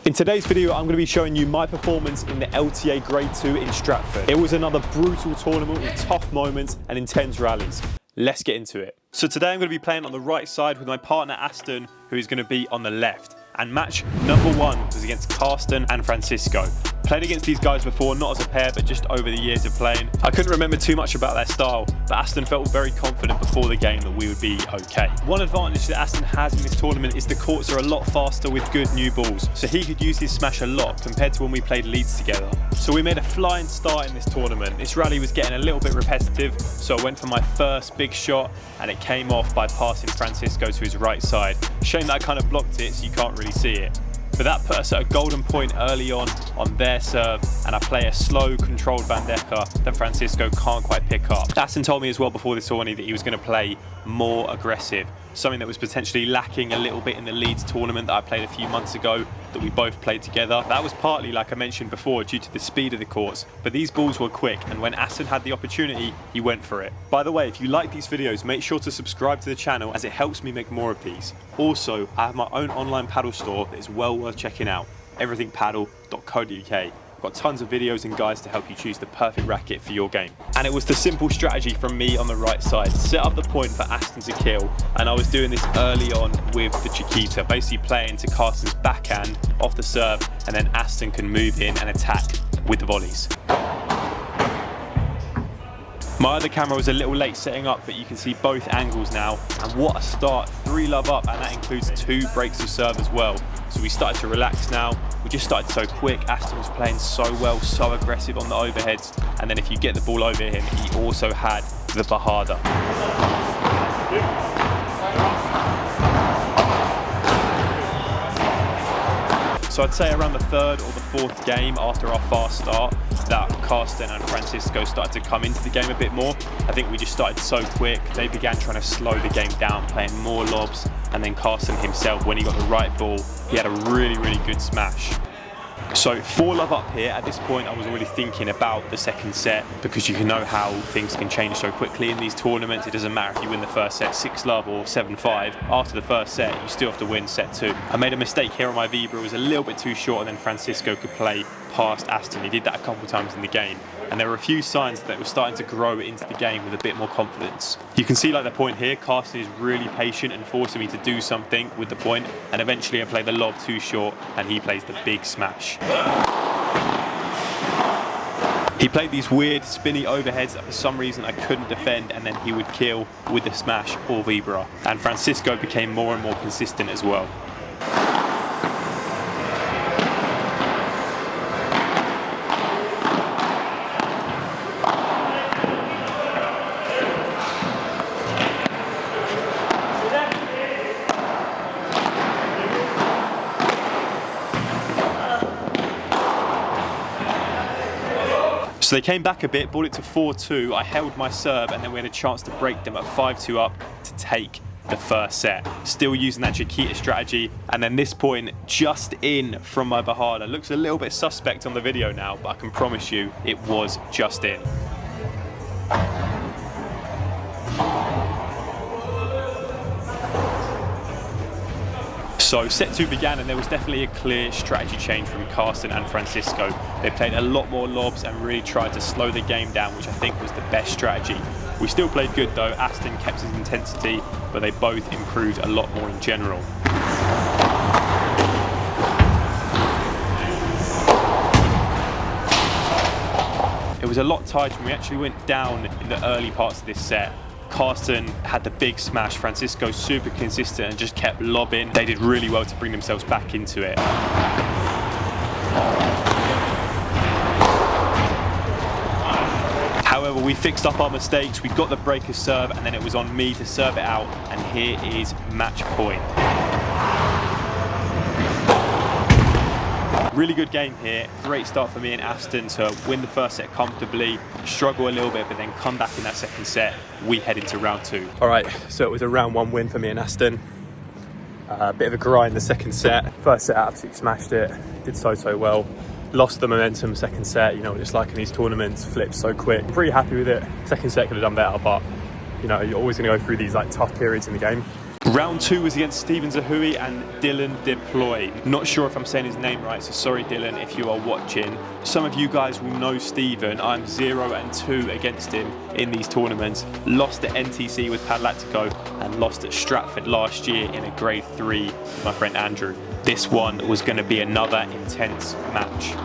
In today's video, I'm going to be showing you my performance in the LTA Grade 2 in Stratford. It was another brutal tournament with tough moments and intense rallies. Let's get into it. So today I'm going to be playing on the right side with my partner Aston, who is going to be on the left. And match number one was against Carsten and Francisco. Played against these guys before, not as a pair, but just over the years of playing. I couldn't remember too much about their style, but Aston felt very confident before the game that we would be okay. One advantage that Aston has in this tournament is the courts are a lot faster with good new balls, so he could use his smash a lot compared to when we played Leeds together. So we made a flying start in this tournament. This rally was getting a little bit repetitive, so I went for my first big shot, and it came off by passing Francisco to his right side. Shame that I kind of blocked it, so you can't really see it. But that put us at a golden point early on their serve, and I play a slow, controlled bandeja that Francisco can't quite pick up. Aston told me as well before this tourney that he was going to play more aggressive, something that was potentially lacking a little bit in the Leeds tournament that I played a few months ago that we both played together. That was partly, like I mentioned before, due to the speed of the courts, but these balls were quick, and when Aston had the opportunity, he went for it. By the way, if you like these videos, make sure to subscribe to the channel as it helps me make more of these. Also, I have my own online paddle store that is well worth checking out, everythingpaddle.co.uk. I've got tons of videos and guides to help you choose the perfect racket for your game. And it was the simple strategy from me on the right side. Set up the point for Aston to kill, and I was doing this early on with the Chiquita, basically playing to Carsten's backhand off the serve, and then Aston can move in and attack with the volleys. My other camera was a little late setting up, but you can see both angles now. And what a start, 3-love up, and that includes 2 breaks of serve as well. So we started to relax now. We just started so quick. Aston was playing so well, so aggressive on the overheads. And then if you get the ball over him, he also had the Bahada. So I'd say around the 3rd or the 4th game after our fast start that Carsten and Francisco started to come into the game a bit more. I think we just started so quick. They began trying to slow the game down, playing more lobs, and then Carsten himself, when he got the right ball, he had a really good smash. So 4-love up here. At this point I was already thinking about the second set, because you can know how things can change so quickly in these tournaments. It doesn't matter if you win the first set 6-love or 7-5. After the first set you still have to win set 2. I made a mistake here on my Vibra. It was a little bit too short, and then Francisco could play past Aston. He did that a couple of times in the game, and there were a few signs that were starting to grow into the game with a bit more confidence. You can see like the point here, Carsten is really patient and forcing me to do something with the point, and eventually I play the lob too short and he plays the big smash. He played these weird spinny overheads that for some reason I couldn't defend, and then he would kill with the smash or Vibra. And Francisco became more and more consistent as well. So they came back a bit, brought it to 4-2. I held my serve, and then we had a chance to break them at 5-2 up to take the first set. Still using that Chiquita strategy, and then this point just in from my Bahada. Looks a little bit suspect on the video now, but I can promise you it was just in. So set 2 began, and there was definitely a clear strategy change from Carsten and Francisco. They played a lot more lobs and really tried to slow the game down, which I think was the best strategy. We still played good though. Aston kept his intensity, but they both improved a lot more in general. It was a lot tighter when we actually went down in the early parts of this set. Carsten had the big smash, Francisco super consistent and just kept lobbing. They did really well to bring themselves back into it. However, we fixed up our mistakes, we got the breaker serve, and then it was on me to serve it out, and here is match point. Really good game here. Great start for me and Aston to win the first set comfortably, struggle a little bit, but then come back in that second set. We head into round 2. All right, so it was a round 1 win for me and Aston. A bit of a grind the second set. First set, I absolutely smashed it. Did so well. Lost the momentum second set. You know what it's like in these tournaments, flips so quick. Pretty happy with it. Second set could have done better, but you know, you're always going to go through these like tough periods in the game. Round 2 was against Stephen Zahui and Dylan Deploy. Not sure if I'm saying his name right, so sorry Dylan if you are watching. Some of you guys will know Stephen. I'm 0-2 against him in these tournaments. Lost at NTC with PADEL and lost at Stratford last year in a grade 3 with my friend Andrew. This one was going to be another intense match.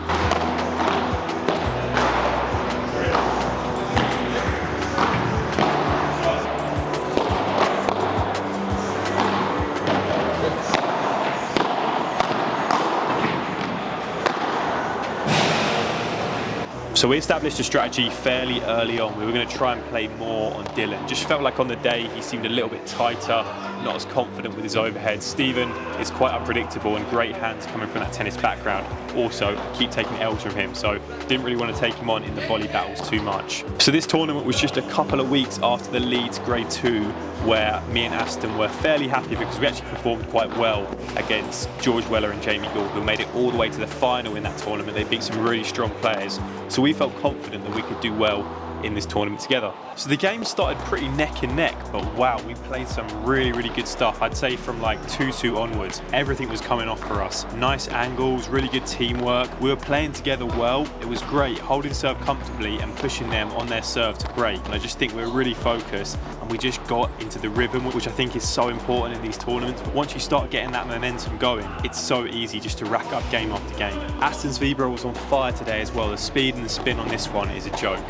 So we established a strategy fairly early on. We were going to try and play more on Dylan. Just felt like on the day he seemed a little bit tighter, not as confident with his overhead. Stephen is quite unpredictable and great hands coming from that tennis background. Also, keep taking L's from him, so didn't really want to take him on in the volley battles too much. So this tournament was just a couple of weeks after the Leeds Grade 2, where me and Aston were fairly happy because we actually performed quite well against George Weller and Jamie Gould, who made it all the way to the final in that tournament. They beat some really strong players. So we felt confident that we could do well in this tournament together. So the game started pretty neck and neck, but wow, we played some really good stuff. I'd say from like 2-2 onwards, everything was coming off for us. Nice angles, really good teamwork. We were playing together well. It was great, holding serve comfortably and pushing them on their serve to break. And I just think we were really focused and we just got into the rhythm, which I think is so important in these tournaments. Once you start getting that momentum going, it's so easy just to rack up game after game. Aston's Vibro was on fire today as well. The speed and the spin on this one is a joke.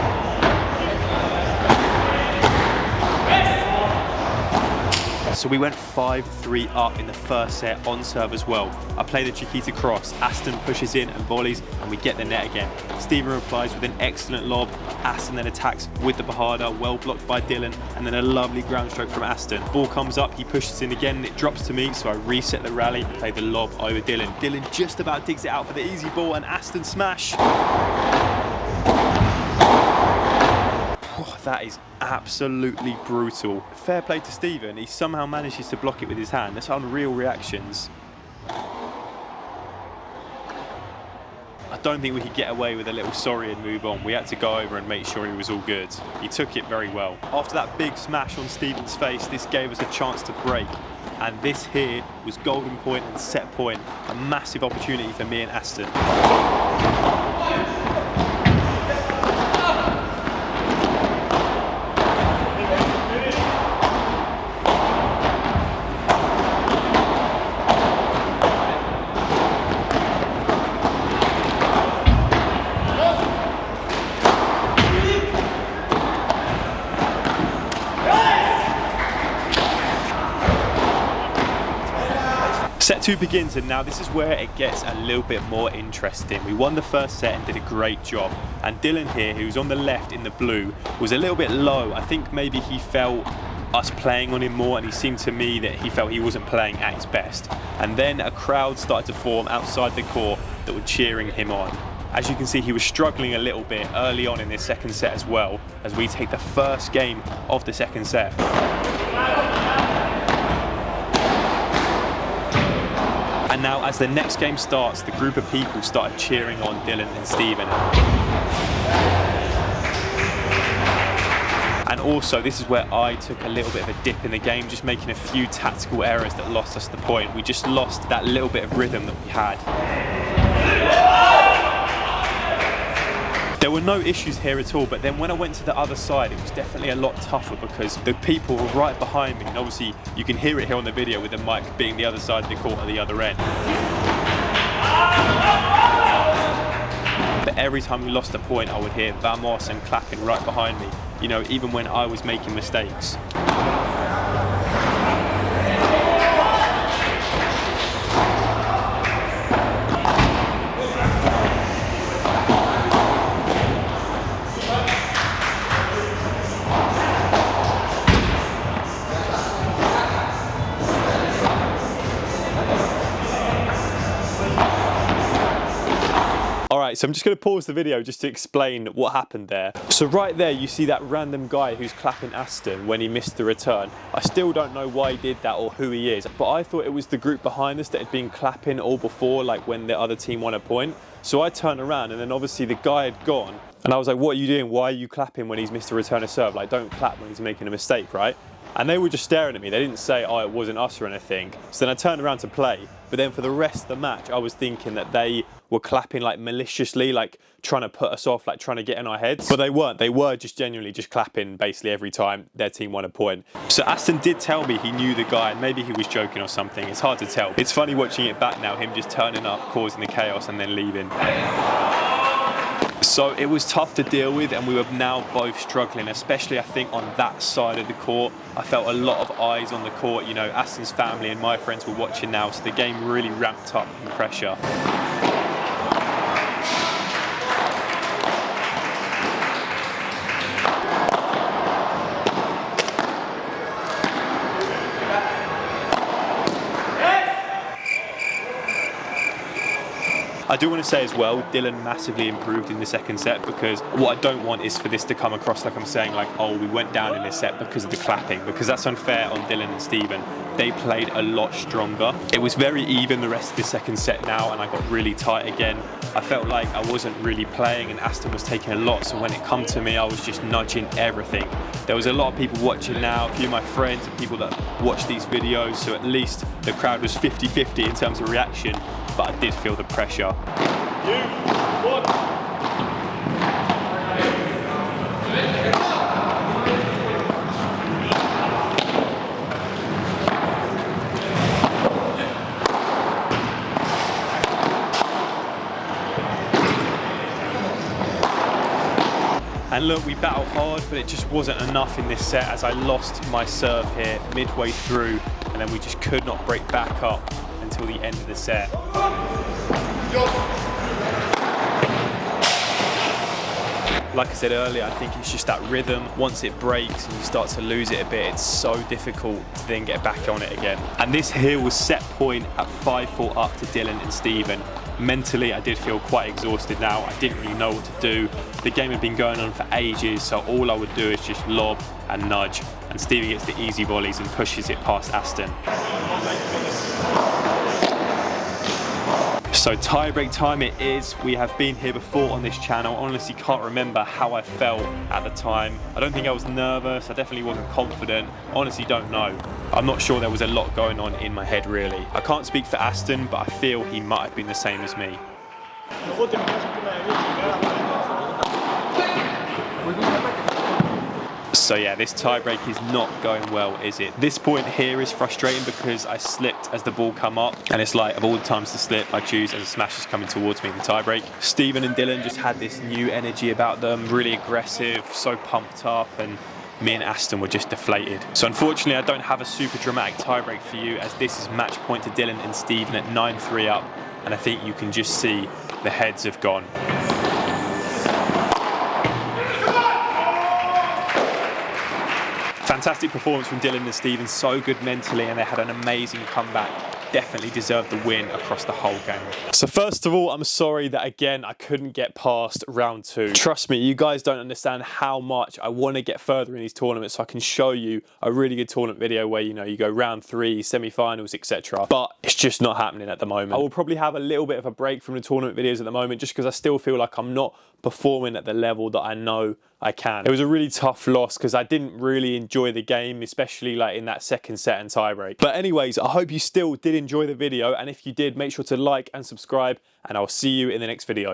So we went 5-3 up in the first set on serve as well. I play the Chiquita cross, Aston pushes in and volleys, and we get the net again. Stephen replies with an excellent lob. Aston then attacks with the Bajada, well blocked by Dylan, and then a lovely ground stroke from Aston. Ball comes up, he pushes in again, and it drops to me, so I reset the rally and play the lob over Dylan. Dylan just about digs it out for the easy ball, and Aston smash. That is absolutely brutal. Fair play to Stephen, he somehow manages to block it with his hand. That's unreal reactions. I don't think we could get away with a little sorry and move on. We had to go over and make sure he was all good. He took it very well. After that big smash on Stephen's face, this gave us a chance to break. And this here was golden point and set point. A massive opportunity for me and Aston. Set 2 begins, and now this is where it gets a little bit more interesting. We won the first set and did a great job. And Dylan here, who's on the left in the blue, was a little bit low. I think maybe he felt us playing on him more, and he seemed to me that he felt he wasn't playing at his best. And then a crowd started to form outside the court that were cheering him on. As you can see, he was struggling a little bit early on in this second set as well, as we take the first game of the second set. And now as the next game starts, the group of people started cheering on Dylan and Stephen. And also, this is where I took a little bit of a dip in the game, just making a few tactical errors that lost us the point. We just lost that little bit of rhythm that we had. There were no issues here at all, but then when I went to the other side, it was definitely a lot tougher because the people were right behind me, and obviously you can hear it here on the video with the mic being the other side of the court at the other end. But every time we lost a point, I would hear Vamos and clapping right behind me, you know, even when I was making mistakes. Alright, so I'm just going to pause the video just to explain what happened there. So right there you see that random guy who's clapping Aston when he missed the return. I still don't know why he did that or who he is, but I thought it was the group behind us that had been clapping all before, like when the other team won a point. So I turned around and then obviously the guy had gone and I was like, what are you doing? Why are you clapping when he's missed a return of serve? Like, don't clap when he's making a mistake, right? And they were just staring at me. They didn't say, oh, it wasn't us or anything. So then I turned around to play. But then for the rest of the match, I was thinking that they were clapping like maliciously, like trying to put us off, like trying to get in our heads. But they weren't. They were just genuinely just clapping basically every time their team won a point. So Aston did tell me he knew the guy, and maybe he was joking or something. It's hard to tell. It's funny watching it back now, him just turning up, causing the chaos and then leaving. So it was tough to deal with, and we were now both struggling, especially I think on that side of the court. I felt a lot of eyes on the court. You know, Aston's family and my friends were watching now, so the game really ramped up in pressure. I do want to say as well, Dylan massively improved in the second set, because what I don't want is for this to come across like I'm saying like, oh, we went down in this set because of the clapping, because that's unfair on Dylan and Stephen. They played a lot stronger. It was very even the rest of the second set now, and I got really tight again. I felt like I wasn't really playing and Aston was taking a lot, so when it come to me, I was just nudging everything. There was a lot of people watching now, a few of my friends and people that watch these videos, so at least the crowd was 50-50 in terms of reaction, but I did feel the pressure. And look, we battled hard, but it just wasn't enough in this set, as I lost my serve here midway through, and then we just could not break back up until the end of the set. Like I said earlier, I think it's just that rhythm. Once it breaks and you start to lose it a bit, it's so difficult to then get back on it again. And this here was set point at 5-4 up to Dylan and Stephen. Mentally, I did feel quite exhausted now. I didn't really know what to do. The game had been going on for ages, so all I would do is just lob and nudge. And Stevie gets the easy volleys and pushes it past Aston. So tie-break time it is. We have been here before on this channel. Honestly, can't remember how I felt at the time. I don't think I was nervous. I definitely wasn't confident. Honestly, don't know. I'm not sure there was a lot going on in my head, really. I can't speak for Aston, but I feel he might have been the same as me. So yeah, this tie-break is not going well, is it? This point here is frustrating because I slipped as the ball come up, and it's like, of all the times to slip, I choose as a smash is coming towards me in the tie-break. Stephen and Dylan just had this new energy about them, really aggressive, so pumped up, and me and Aston were just deflated. So unfortunately, I don't have a super dramatic tie-break for you, as this is match point to Dylan and Stephen at 9-3 up, and I think you can just see the heads have gone. Fantastic performance from Dylan and Stephen, so good mentally, and they had an amazing comeback. Definitely deserved the win across the whole game. So first of all, I'm sorry that again I couldn't get past round 2. Trust me, you guys don't understand how much I want to get further in these tournaments, so I can show you a really good tournament video where, you know, you go round 3, semi-finals, etc. But it's just not happening at the moment. I will probably have a little bit of a break from the tournament videos at the moment, just because I still feel like I'm not performing at the level that I know I can. It was a really tough loss because I didn't really enjoy the game, especially like in that second set and tiebreak. But anyways, I hope you still did enjoy the video, and if you did, make sure to like and subscribe, and I'll see you in the next video.